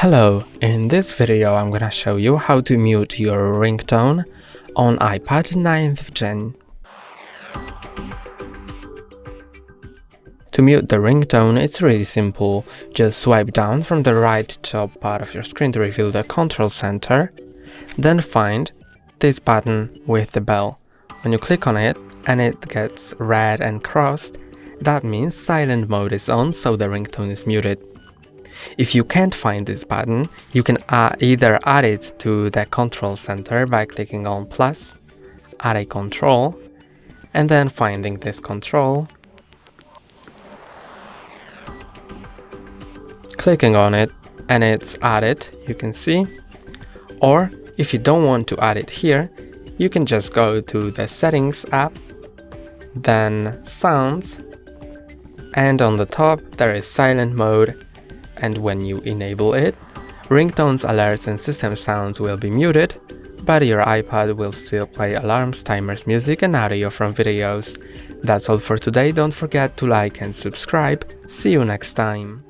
Hello, in this video I'm gonna show you how to mute your ringtone on iPad 9th Gen. To mute the ringtone, it's really simple. Just swipe down from the right top part of your screen to reveal the control center, then find this button with the bell. When you click on it and it gets red and crossed, that means silent mode is on, so the ringtone is muted. If you can't find this button, you can either add it to the control center by clicking on plus, add a control, and then finding this control, clicking on it, and it's added, you can see. Or if you don't want to add it here, you can just go to the settings app, then sounds, and on the top there is silent mode. And when you enable it, ringtones, alerts and system sounds will be muted, but your iPad will still play alarms, timers, music and audio from videos. That's all for today. Don't forget to like and subscribe. See you next time.